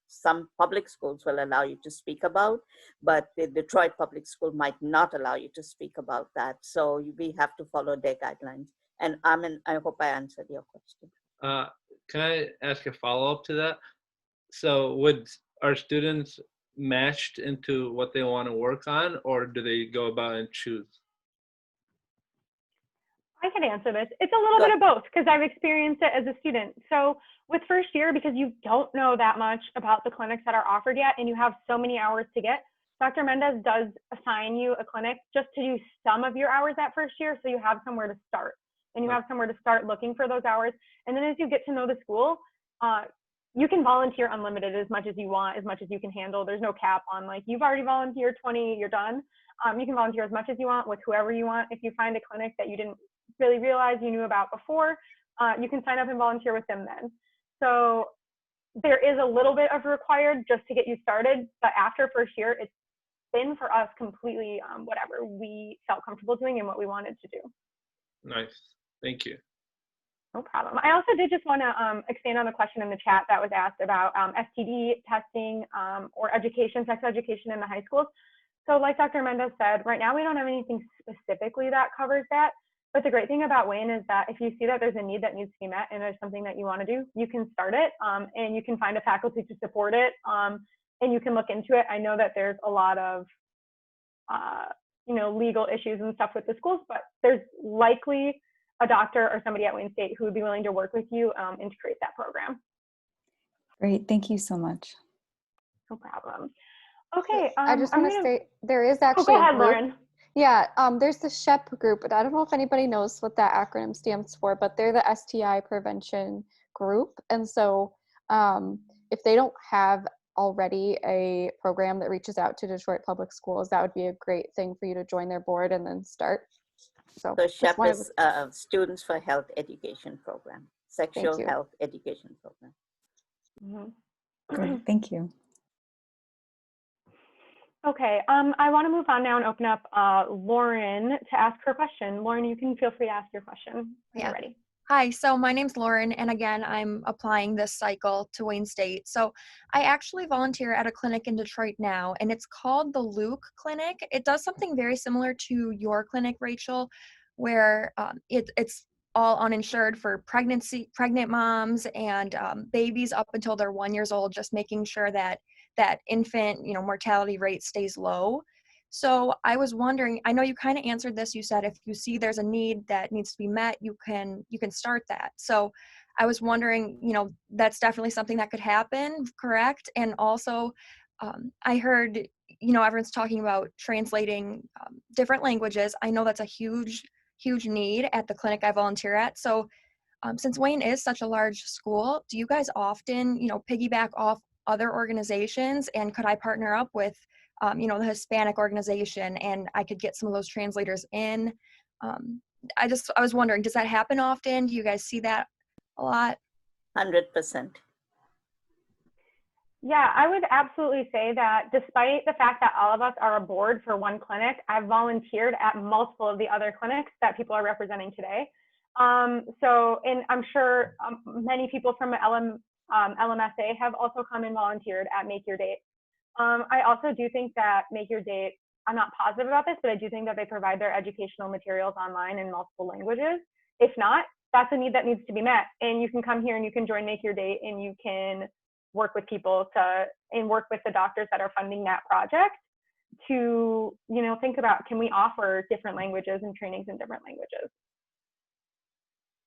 some public schools will allow you to speak about, but the Detroit Public School might not allow you to speak about that. So we have to follow their guidelines. And I hope I answered your question. Can I ask a follow-up to that? So are students matched into what they want to work on, or do they go about and choose? I can answer this. It's a little bit of both because I've experienced it as a student. So with first year, because you don't know that much about the clinics that are offered yet, and you have so many hours to get, Dr. Mendez does assign you a clinic just to do some of your hours that first year, so you have somewhere to start. And you have somewhere to start looking for those hours. And then as you get to know the school, you can volunteer unlimited as much as you want, as much as you can handle. There's no cap on like, you've already volunteered 20, you're done. You can volunteer as much as you want with whoever you want. If you find a clinic that you didn't really realize you knew about before, you can sign up and volunteer with them then. So there is a little bit of required just to get you started, but after first year, it's been for us completely whatever we felt comfortable doing and what we wanted to do. Nice, thank you. No problem. I also did just want to expand on the question in the chat that was asked about STD testing or education, sex education in the high schools. So like Dr. Mendez said, right now we don't have anything specifically that covers that. But the great thing about Wayne is that if you see that there's a need that needs to be met and there's something that you want to do, you can start it and you can find a faculty to support it and you can look into it. I know that there's a lot of legal issues and stuff with the schools, but there's likely a doctor or somebody at Wayne State who would be willing to work with you and to create that program. Great, thank you so much. No problem. Okay. I just want to say there is actually go ahead, Lauren. Yeah, there's the SHEP group, but I don't know if anybody knows what that acronym stands for, but they're the STI prevention group. And so if they don't have already a program that reaches out to Detroit Public Schools, that would be a great thing for you to join their board and then start. So SHEP is Students for Health Education Program, Sexual Health Education Program. Great, thank you. Okay, I want to move on now and open up Lauren to ask her question. Lauren, you can feel free to ask your question when you're ready. Hi, so my name's Lauren, and again, I'm applying this cycle to Wayne State. So I actually volunteer at a clinic in Detroit now, and it's called the Luke Clinic. It does something very similar to your clinic, Rachel, where it's all uninsured for pregnant moms and babies up until they're 1 year old, just making sure that that infant, mortality rate stays low. So I was wondering, I know you kind of answered this. You said if you see there's a need that needs to be met, you can start that. So I was wondering, that's definitely something that could happen, correct? And also, I heard, everyone's talking about translating different languages. I know that's a huge need at the clinic I volunteer at. So since Wayne is such a large school, do you guys often, piggyback off other organizations? And could I partner up with the Hispanic organization, and I could get some of those translators in? I was wondering, does that happen often? Do you guys see that a lot? 100%. Yeah, I would absolutely say that despite the fact that all of us are a board for one clinic, I've volunteered at multiple of the other clinics that people are representing today. And I'm sure many people from LMSA have also come and volunteered at Make Your Date. I also do think that Make Your Date, I'm not positive about this, but I do think that they provide their educational materials online in multiple languages. If not, that's a need that needs to be met. And you can come here and you can join Make Your Date, and you can work with people and work with the doctors that are funding that project to, think about, can we offer different languages and trainings in different languages?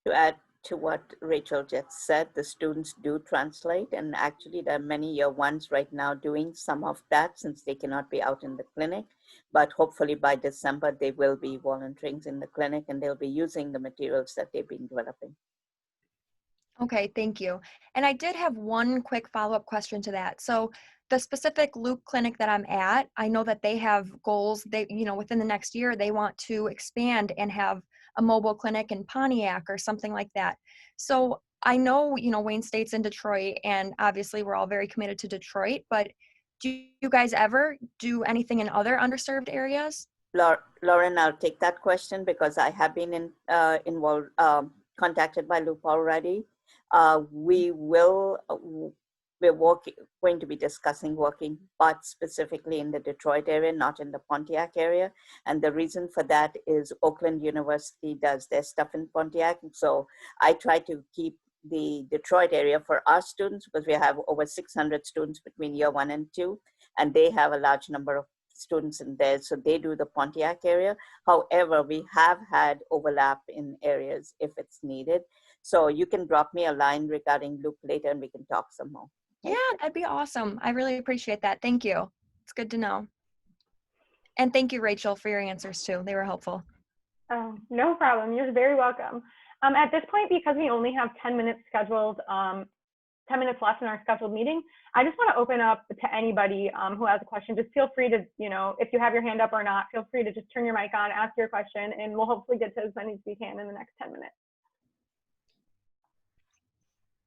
To add to what Rachel just said, the students do translate, and actually there are many year ones right now doing some of that since they cannot be out in the clinic, but hopefully by December they will be volunteering in the clinic and they'll be using the materials that they've been developing. Okay, thank you. And I did have one quick follow-up question to that. So the specific Luke clinic that I'm at, I know that they have goals. They, within the next year, they want to expand and have a mobile clinic in Pontiac or something like that. So I know, Wayne State's in Detroit, and obviously we're all very committed to Detroit, but do you guys ever do anything in other underserved areas? Lauren, I'll take that question because I have been involved, contacted by Luke already. We're going to be discussing working, but specifically in the Detroit area, not in the Pontiac area. And the reason for that is Oakland University does their stuff in Pontiac. So I try to keep the Detroit area for our students because we have over 600 students between year 1 and 2, and they have a large number of students in there. So they do the Pontiac area. However, we have had overlap in areas if it's needed. So you can drop me a line regarding Luke later and we can talk some more. Yeah, that'd be awesome. I really appreciate that. Thank you. It's good to know. And thank you, Rachel, for your answers too. They were helpful. Oh, no problem. You're very welcome. At this point, because we only have 10 minutes scheduled, 10 minutes left in our scheduled meeting, I just want to open up to anybody who has a question. Just feel free to, if you have your hand up or not, feel free to just turn your mic on, ask your question, and we'll hopefully get to as many as we can in the next 10 minutes.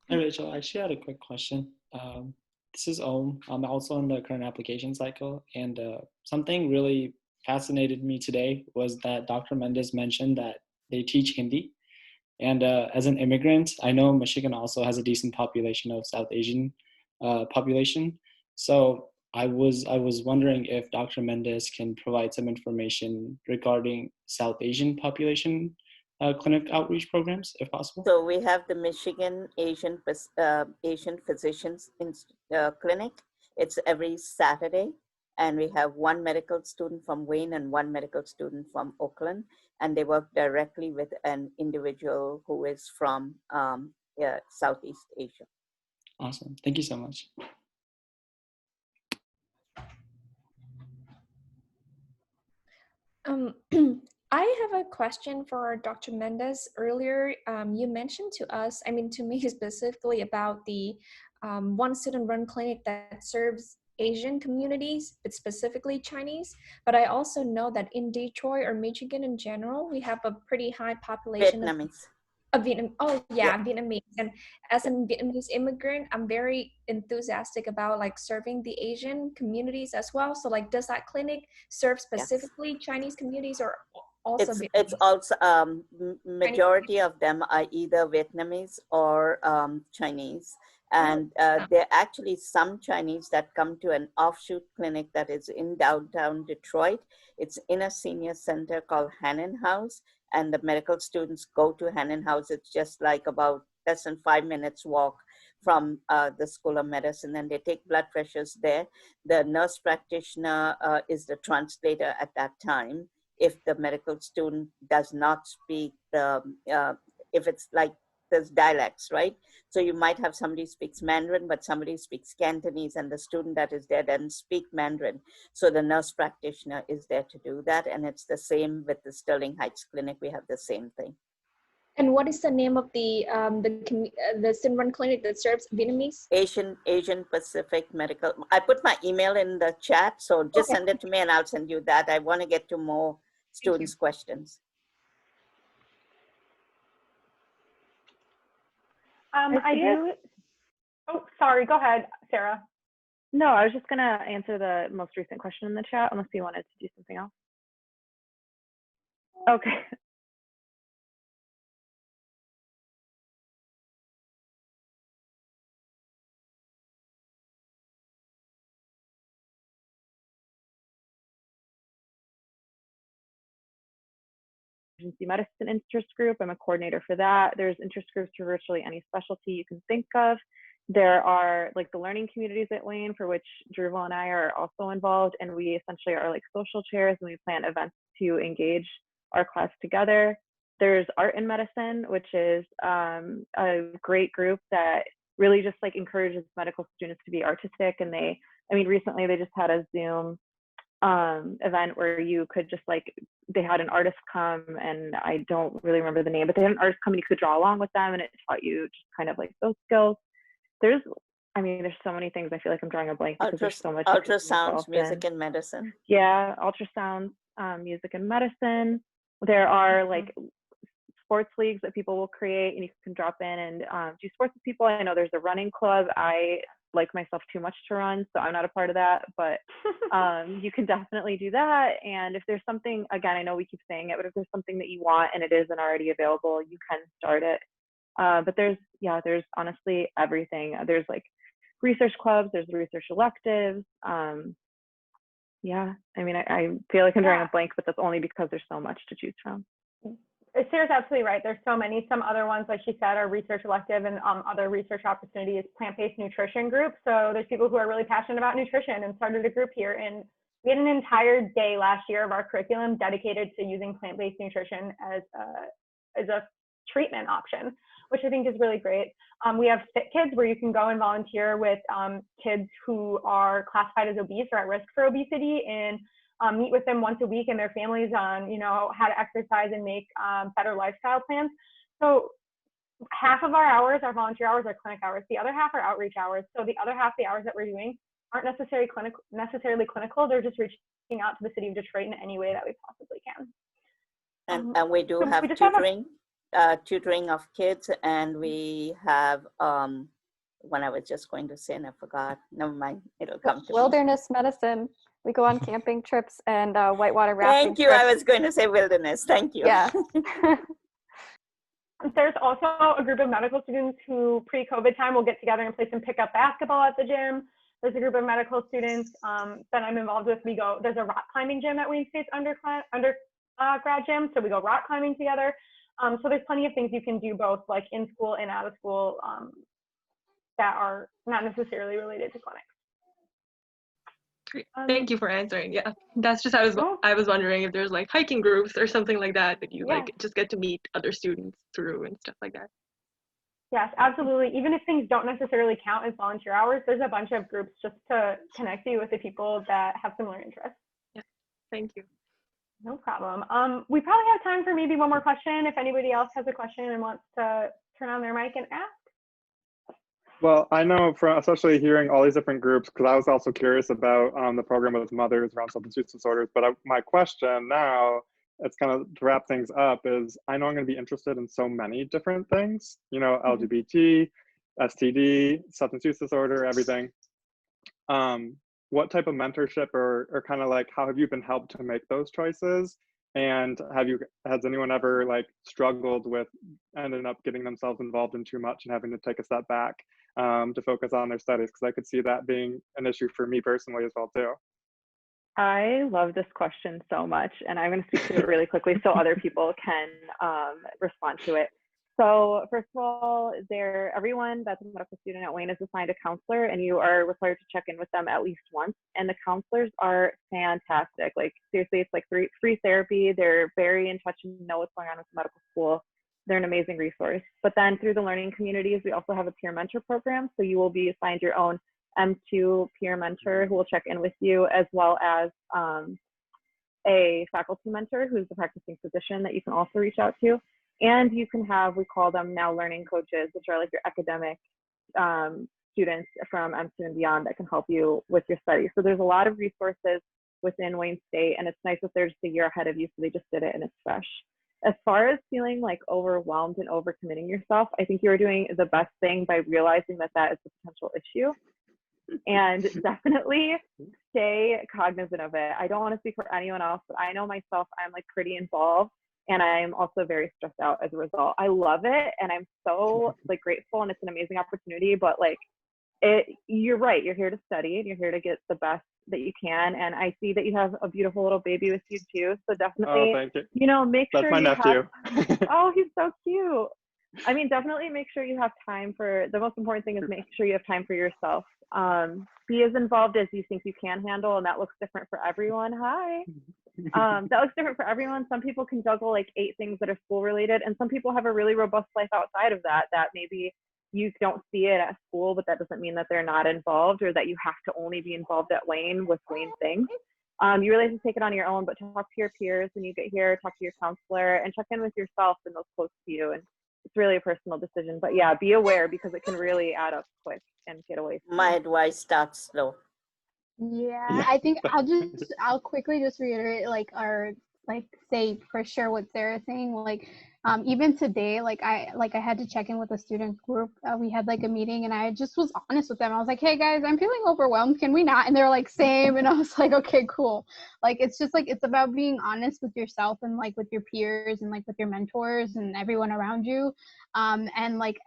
Hi, Rachel. I actually had a quick question. This is Om. I'm also in the current application cycle, and something really fascinated me today was that Dr. Mendez mentioned that they teach Hindi. And as an immigrant, I know Michigan also has a decent population of South Asian population. So I was wondering if Dr. Mendez can provide some information regarding South Asian population clinic outreach programs, if possible. So we have the Michigan Asian Physicians Clinic. It's every Saturday, and we have one medical student from Wayne and one medical student from Oakland, and they work directly with an individual who is from Southeast Asia. Awesome. Thank you so much. I have a question for Dr. Mendez. Earlier, you mentioned to us, I mean, to me specifically, about the one student-run clinic that serves Asian communities, but specifically Chinese. But I also know that in Detroit or Michigan in general, we have a pretty high population Vietnamese. of Vietnam. Oh yeah, Yep. Vietnamese. And as a Vietnamese immigrant, I'm very enthusiastic about like serving the Asian communities as well. So like, does that clinic serve Yes. specifically Chinese communities or also Vietnamese? It's also majority of them are either Vietnamese or Chinese, and there are actually some Chinese that come to an offshoot clinic that is in downtown Detroit. It's in a senior center called Hannon House, and the medical students go to Hannon House. It's just like about less than 5 minutes walk from the School of Medicine, and they take blood pressures there. The nurse practitioner is the translator at that time. If the medical student does not speak the, if it's like there's dialects, right? So you might have somebody speaks Mandarin, but somebody speaks Cantonese, and the student that is there doesn't speak Mandarin. So the nurse practitioner is there to do that. And it's the same with the Sterling Heights Clinic. We have the same thing. And what is the name of the student-run clinic that serves Vietnamese? Asian Pacific Medical. I put my email in the chat, so just send it to me and I'll send you that. I want to get to more students' questions. I do. Oh, sorry. Go ahead, Sarah. No, I was just going to answer the most recent question in the chat, unless you wanted to do something else. Okay. Emergency medicine interest group. I'm a coordinator for that. There's interest groups for virtually any specialty you can think of. There are like the learning communities at Wayne, for which Drupal and I are also involved, and we essentially are like social chairs, and we plan events to engage our class together. There's Art in Medicine, which is a great group that really just like encourages medical students to be artistic. And recently they just had a Zoom event where you could just like, they had an artist come, and I don't really remember the name, but they had an artist come and you could draw along with them, and it taught you just kind of like those skills. There's so many things. I feel like I'm drawing a blank because there's so much. Ultrasounds, music and medicine. Yeah, ultrasounds, music and medicine. There are like sports leagues that people will create, and you can drop in and do sports with people. I know there's a running club. I like myself too much to run, so I'm not a part of that, but you can definitely do that. And if there's something, again, I know we keep saying it, but if there's something that you want and it isn't already available, you can start it. But there's honestly everything. There's like research clubs, there's research electives. I feel like I'm drawing a blank, but that's only because there's so much to choose from. Sarah's absolutely right. There's so many. Some other ones, like she said, are research elective, and other research opportunities, plant-based nutrition group. So there's people who are really passionate about nutrition and started a group here. And we had an entire day last year of our curriculum dedicated to using plant-based nutrition as a treatment option, which I think is really great. We have Fit Kids, where you can go and volunteer with kids who are classified as obese or at risk for obesity, and meet with them once a week and their families on, how to exercise and make better lifestyle plans. So half of our hours, our volunteer hours, are clinic hours. The other half are outreach hours. So the other half, the hours that we're doing, aren't necessarily clinical. They're just reaching out to the city of Detroit in any way that we possibly can. And we do have tutoring of kids, and we have one I was just going to say and I forgot. Never mind, it'll come to me. Wilderness medicine. We go on camping trips and whitewater rafting. Thank you. Trips. I was going to say wilderness. Thank you. Yeah. There's also a group of medical students who pre-COVID time will get together and play some pickup basketball at the gym. There's a group of medical students that I'm involved with. There's a rock climbing gym at Wayne State's undergrad gym, so we go rock climbing together. So there's plenty of things you can do both like in school and out of school that are not necessarily related to clinics. Great. Thank you for answering. Yeah, that's just I was wondering if there's like hiking groups or something like that you like just get to meet other students through and stuff like that. Yes, absolutely. Even if things don't necessarily count as volunteer hours, there's a bunch of groups just to connect you with the people that have similar interests. Yeah, thank you. No problem. We probably have time for maybe one more question if anybody else has a question and wants to turn on their mic and ask. Well, I know from especially hearing all these different groups, because I was also curious about the program with mothers around substance use disorders. But my question now, it's kind of to wrap things up, is I know I'm going to be interested in so many different things, you know, LGBT, STD, substance use disorder, everything. What type of mentorship or kind of like how have you been helped to make those choices? And has anyone ever like struggled with ended up getting themselves involved in too much and having to take a step back to focus on their studies? Because I could see that being an issue for me personally as well too. I love this question so much, and I'm going to speak to it really quickly so other people can respond to it. So first of all, everyone that's a medical student at Wayne is assigned a counselor, and you are required to check in with them at least once. And the counselors are fantastic. Like seriously, it's like free therapy. They're very in touch and know what's going on with the medical school. They're an amazing resource. But then through the learning communities, we also have a peer mentor program. So you will be assigned your own M2 peer mentor who will check in with you, as well as a faculty mentor who's a practicing physician that you can also reach out to. And you can have, we call them now learning coaches, which are like your academic students from M2 and beyond that can help you with your studies. So there's a lot of resources within Wayne State, and it's nice that they're just a year ahead of you, so they just did it and it's fresh. As far as feeling like overwhelmed and overcommitting yourself, I think you're doing the best thing by realizing that that is a potential issue. And definitely stay cognizant of it. I don't want to speak for anyone else, but I know myself, I'm like pretty involved. And I'm also very stressed out as a result. I love it, and I'm so like grateful, and it's an amazing opportunity. But like, you're right. You're here to study, and you're here to get the best that you can. And I see that you have a beautiful little baby with you too. So definitely, thank you. You know, make That's sure my you nephew. have. Oh, he's so cute. I mean, definitely make sure you have time for. The most important thing is make sure you have time for yourself. Be as involved as you think you can handle, and that looks different for everyone. Hi. That looks different for everyone. Some people can juggle like 8 things that are school related, and some people have a really robust life outside of that maybe you don't see it at school, but that doesn't mean that they're not involved or that you have to only be involved at Wayne with Wayne things. You really have to take it on your own, but talk to your peers when you get here, talk to your counselor, and check in with yourself and those close to you. And it's really a personal decision, but yeah, be aware because it can really add up quick and get away from My advice, start slow. Yeah, I think I'll quickly just reiterate say for sure what Sarah's saying. Like, even today, I had to check in with a student group. We had like a meeting, and I just was honest with them. I was like, "Hey guys, I'm feeling overwhelmed. Can we not?" And they're like, "Same." And I was like, "Okay, cool." Like, it's just like it's about being honest with yourself and like with your peers and like with your mentors and everyone around you. And like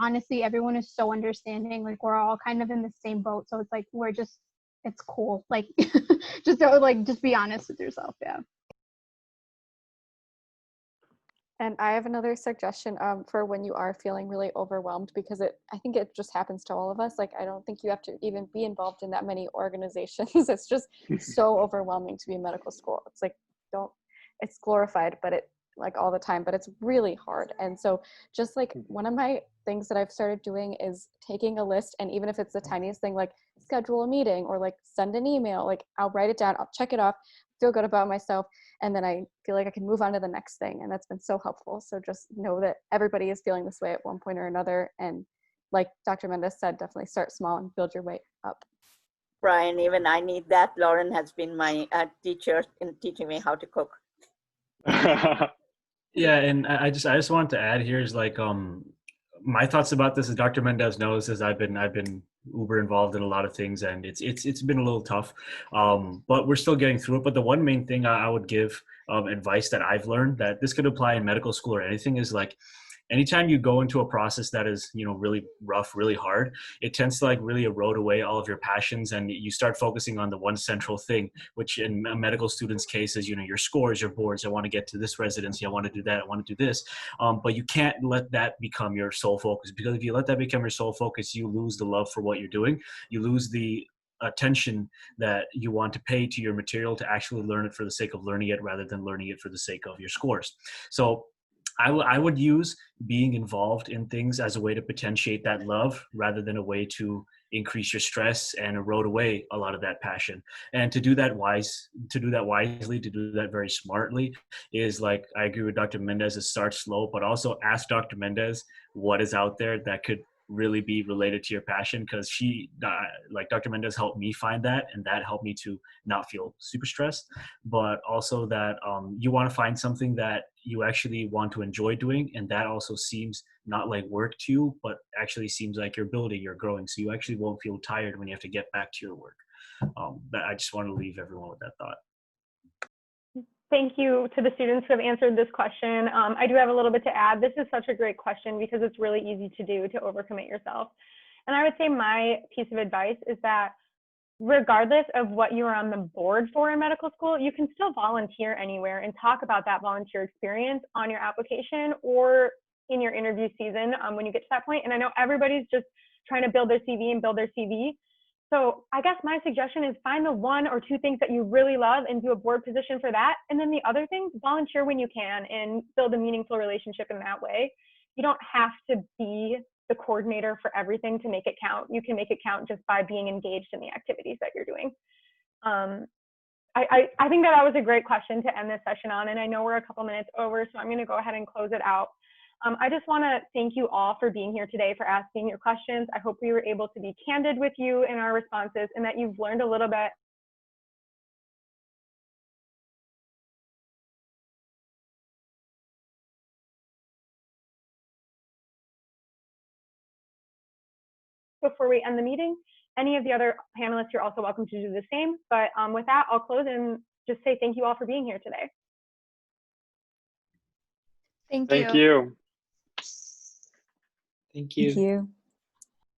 honestly, everyone is so understanding. Like, we're all kind of in the same boat, so it's like it's cool. Like, just be honest with yourself. Yeah. And I have another suggestion for when you are feeling really overwhelmed, because I think it just happens to all of us. Like, I don't think you have to even be involved in that many organizations. It's just so overwhelming to be in medical school. It's like, it's glorified, but it like all the time, but it's really hard. And so just like one of my things that I've started doing is taking a list, and even if it's the tiniest thing, like schedule a meeting or like send an email, like I'll write it down, I'll check it off, feel good about myself, and then I feel like I can move on to the next thing. And that's been so helpful. So just know that everybody is feeling this way at one point or another. And like Dr. Mendez said, definitely start small and build your way up. Brian, even I need that. Lauren has been my teacher in teaching me how to cook. Yeah, and I just wanted to add here is like my thoughts about this, as Dr. Mendez knows, is I've been uber involved in a lot of things, and it's been a little tough, but we're still getting through it. But the one main thing I would give advice that I've learned, that this could apply in medical school or anything, is like anytime you go into a process that is, really rough, really hard, it tends to like really erode away all of your passions, and you start focusing on the one central thing, which in a medical student's case is, your scores, your boards. I want to get to this residency. I want to do that. I want to do this. But you can't let that become your sole focus, because if you let that become your sole focus, you lose the love for what you're doing. You lose the attention that you want to pay to your material to actually learn it for the sake of learning it, rather than learning it for the sake of your scores. So I would use being involved in things as a way to potentiate that love rather than a way to increase your stress and erode away a lot of that passion. And to do that wisely, to do that very smartly is, like, I agree with Dr. Mendez, is start slow, but also ask Dr. Mendez what is out there that could really be related to your passion, because like Dr. Mendez helped me find that, and that helped me to not feel super stressed. But also that you want to find something that you actually want to enjoy doing, and that also seems not like work to you, but actually seems like you're building, you're growing, so you actually won't feel tired when you have to get back to your work. But I just want to leave everyone with that thought. Thank you to the students who have answered this question. I do have a little bit to add. This is such a great question because it's really easy to do, to overcommit yourself. And I would say my piece of advice is that regardless of what you're on the board for in medical school, you can still volunteer anywhere and talk about that volunteer experience on your application or in your interview season when you get to that point. And I know everybody's just trying to build their CV and build their CV. So I guess my suggestion is find the 1 or 2 things that you really love and do a board position for that. And then the other things, volunteer when you can and build a meaningful relationship in that way. You don't have to be the coordinator for everything to make it count. You can make it count just by being engaged in the activities that you're doing. I think that was a great question to end this session on, and I know we're a couple minutes over, so I'm going to go ahead and close it out. I just want to thank you all for being here today, for asking your questions. I hope we were able to be candid with you in our responses and that you've learned a little bit before we end the meeting. Any of the other panelists, you're also welcome to do the same. But with that, I'll close and just say thank you all for being here today. Thank you. Thank you. Thank you.